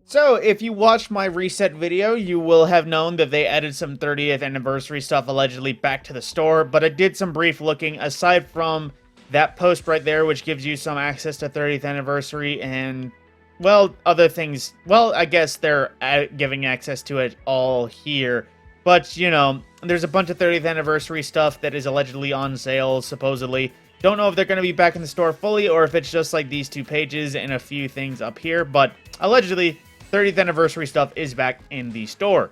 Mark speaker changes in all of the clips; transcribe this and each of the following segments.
Speaker 1: So, if you watched my reset video, you will have known that they added some 30th anniversary stuff allegedly back to the store, but I did some brief looking aside from that post right there, which gives you some access to 30th anniversary and, well, other things. Well, I guess they're giving access to it all here, but, you know, there's a bunch of 30th anniversary stuff that is allegedly on sale, supposedly. Don't know if they're going to be back in the store fully or if it's just like these two pages and a few things up here, but allegedly 30th anniversary stuff is back in the store.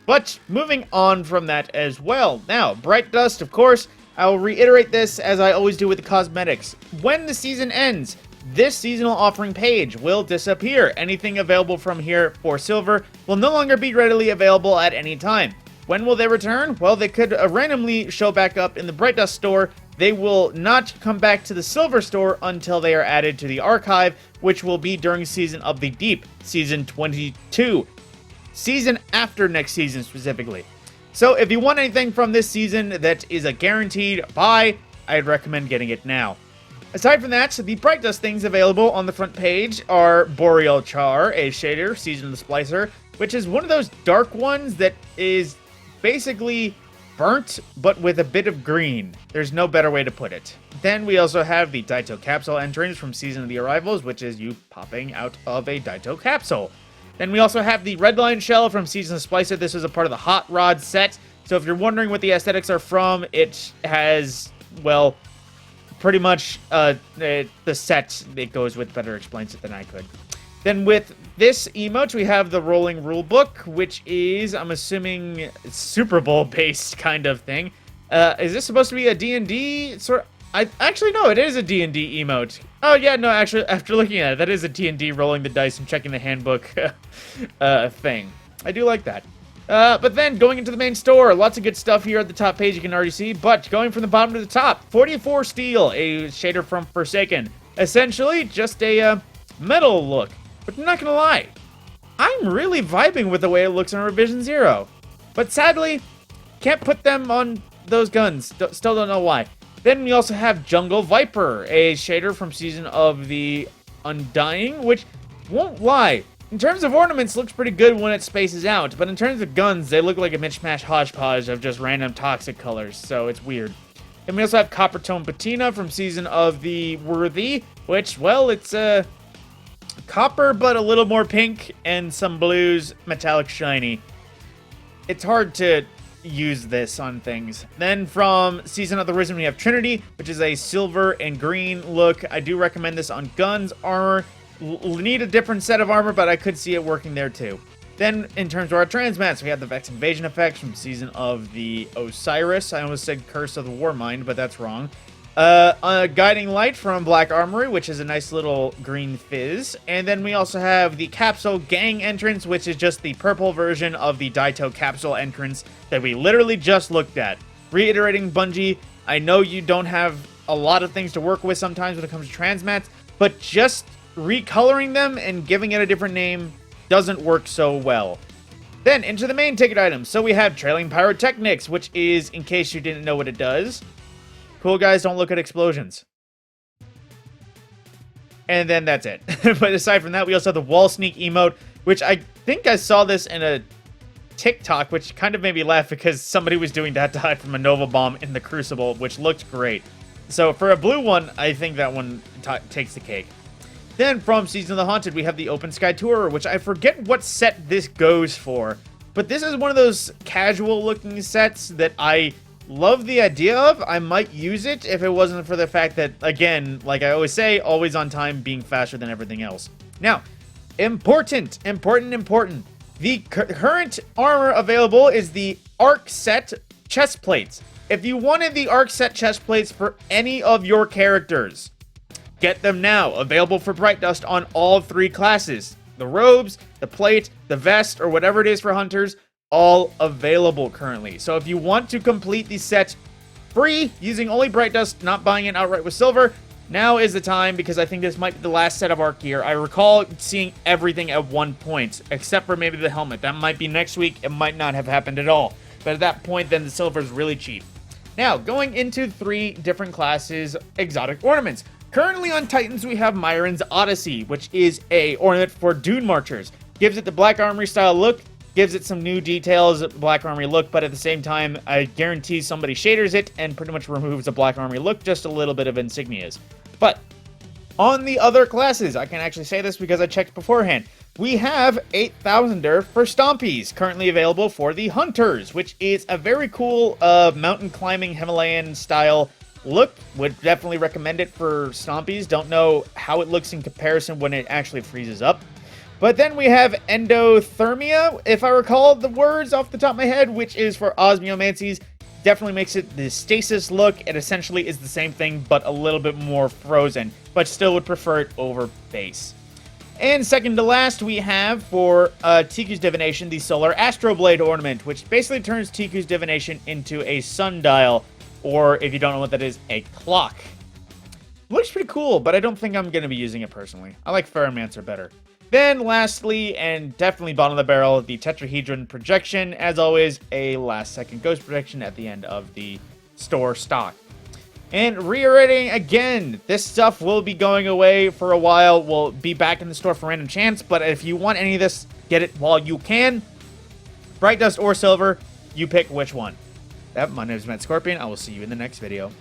Speaker 1: But moving on from that as well. Now, Bright Dust, of course, I'll reiterate this as I always do with the cosmetics. When the season ends, this seasonal offering page will disappear. Anything available from here for silver will no longer be readily available at any time. When will they return? Well, they could randomly show back up in the Bright Dust store. They will not come back to the Silver store until they are added to the archive, which will be during Season of the Deep, Season 22. Season after next season, specifically. So, if you want anything from this season that is a guaranteed buy, I'd recommend getting it now. Aside from that, the Bright Dust things available on the front page are Boreal Char, a shader, Season of the Splicer, which is one of those dark ones that is basically burnt, but with a bit of green. There's no better way to put it. Then we also have the Daito capsule entrance from Season of the Arrivals, which is you popping out of a Daito capsule. Then we also have the Redline shell from Season of Splicer. This is a part of the Hot Rod set. So if you're wondering what the aesthetics are from, it has, well, pretty much the set it goes with better explains it than I could. Then with this emote, we have the Rolling Rulebook, which is, I'm assuming, Super Bowl-based kind of thing. Is this supposed to be a D&D sort of... Actually, no, it is a D&D emote. Oh, yeah, no, actually, after looking at it, that is a D&D rolling the dice and checking the handbook thing. I do like that. But then, going into the main store, lots of good stuff here at the top page you can already see. But going from the bottom to the top, 44 Steel, a shader from Forsaken. Essentially, just a metal look. But I'm not gonna lie, I'm really vibing with the way it looks on Revision Zero. But sadly, can't put them on those guns. Still don't know why. Then we also have Jungle Viper, a shader from Season of the Undying, which, won't lie, in terms of ornaments, looks pretty good when it spaces out. But in terms of guns, they look like a mishmash hodgepodge of just random toxic colors, so it's weird. Then we also have Copper Tone Patina from Season of the Worthy, which, well, it's copper, but a little more pink, and some blues, metallic shiny. It's hard to use this on things. Then from Season of the Risen, we have Trinity, which is a silver and green look. I do recommend this on guns, armor. Need a different set of armor, but I could see it working there too. Then, in terms of our transmats, we have the Vex Invasion effects from Season of the Osiris. I almost said Curse of the Warmind, but that's wrong. A Guiding Light from Black Armory, which is a nice little green fizz. And then we also have the Capsule Gang entrance, which is just the purple version of the Daito capsule entrance that we literally just looked at. Reiterating, Bungie, I know you don't have a lot of things to work with sometimes when it comes to transmats, but just recoloring them and giving it a different name doesn't work so well. Then, into the main ticket items. So we have Trailing Pyrotechnics, which is, in case you didn't know what it does, cool guys don't look at explosions. And then that's it. But aside from that, we also have the Wall Sneak emote, which I think I saw this in a TikTok, which kind of made me laugh because somebody was doing that to hide from a Nova Bomb in the Crucible, which looked great. So for a blue one, I think that one takes the cake. Then from Season of the Haunted, we have the Open Sky Tourer, which I forget what set this goes for. But this is one of those casual looking sets that I love the idea of. I might use it if it wasn't for the fact that, again, like I always say, always on time being faster than everything else. Now, important. The current armor available is the Arc Set chest plates. If you wanted the Arc Set chest plates for any of your characters, get them now. Available for Bright Dust on all three classes. The robes, the plate, the vest, or whatever it is for hunters, all available currently. So if you want to complete the set free, using only Bright Dust, not buying it outright with silver, now is the time, because I think this might be the last set of Arc gear. I recall seeing everything at one point, except for maybe the helmet. That might be next week. It might not have happened at all. But at that point, then the silver is really cheap. Now, going into 3 different classes, exotic ornaments. Currently on Titans, we have Myron's Odyssey, which is a ornament for Dune Marchers. Gives it the Black Armory style look, gives it some new details, Black Armory look, but at the same time, I guarantee somebody shaders it and pretty much removes the Black Armory look, just a little bit of insignias. But on the other classes, I can actually say this because I checked beforehand. We have 8,000er for Stompies, currently available for the Hunters, which is a very cool mountain climbing Himalayan style look. Would definitely recommend it for Stompies. Don't know how it looks in comparison when it actually freezes up. But then we have Endothermia, if I recall the words off the top of my head, which is for Osmiomancies. Definitely makes it the stasis look. It essentially is the same thing, but a little bit more frozen, but still would prefer it over base. And second to last, we have for Tiku's Divination, the Solar Astroblade ornament, which basically turns Tiku's Divination into a sundial, or if you don't know what that is, a clock. Looks pretty cool, but I don't think I'm going to be using it personally. I like Ferromancer better. Then lastly, and definitely bottom of the barrel, the Tetrahedron Projection. As always, a last-second ghost projection at the end of the store stock. And reiterating again, this stuff will be going away for a while. We'll be back in the store for random chance, but if you want any of this, get it while you can. Bright Dust or Silver, you pick which one. My name is Matt Scorpion. I will see you in the next video.